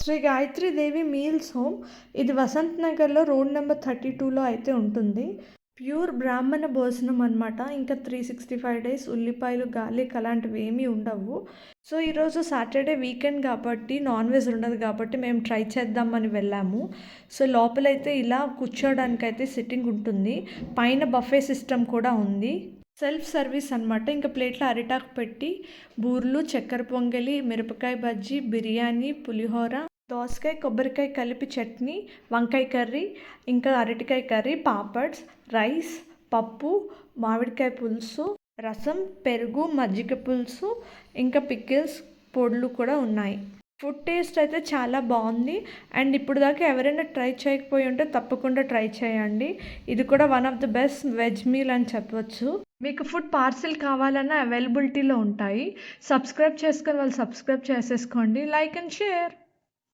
శ్రీ గాయత్రి దేవి meals home. ఇది వసంత్ నగర్లో road number 32లో అయితే ఉంటుంది. ప్యూర్ బ్రాహ్మణ భోజనం అనమాట. ఇంకా 365 డేస్ ఉల్లిపాయలు గార్లిక్ అలాంటివి ఏమీ ఉండవు. సో ఈరోజు సాటర్డే వీకెండ్ కాబట్టి నాన్ వెజ్ ఉండదు కాబట్టి మేము ట్రై చేద్దామని వెళ్ళాము. సో లోపలైతే ఇలా కూర్చోడానికైతే సిట్టింగ్ ఉంటుంది. పైన బఫే సిస్టమ్ కూడా ఉంది. సెల్ఫ్ సర్వీస్ అనమాట. ఇంకా ప్లేట్లో అరిటాకు పెట్టి బూర్లు, చక్కెర పొంగలి, మిరపకాయ బజ్జీ, బిర్యానీ, పులిహోర, దోసకాయ కొబ్బరికాయ కలిపి చట్నీ, వంకాయ కర్రీ, ఇంకా అరటికాయ కర్రీ, పాపడ్స్, రైస్, పప్పు, మామిడికాయ పులుసు, రసం, పెరుగు, మజ్జిగ పులుసు, ఇంకా పికిల్స్, పొడులు కూడా ఉన్నాయి. ఫుడ్ టేస్ట్ అయితే చాలా బాగుంది. అండ్ ఇప్పుడు దాకా ఎవరైనా ట్రై చేయకపోయి ఉంటే తప్పకుండా ట్రై చేయండి. ఇది కూడా one of the best veg meal అని చెప్పవచ్చు. మీకు ఫుడ్ పార్సిల్ కావాలన్నా అవైలబిలిటీలో ఉంటాయి. సబ్స్క్రైబ్ చేసుకొని వాళ్ళు సబ్స్క్రైబ్ చేసేసుకోండి. Like and share.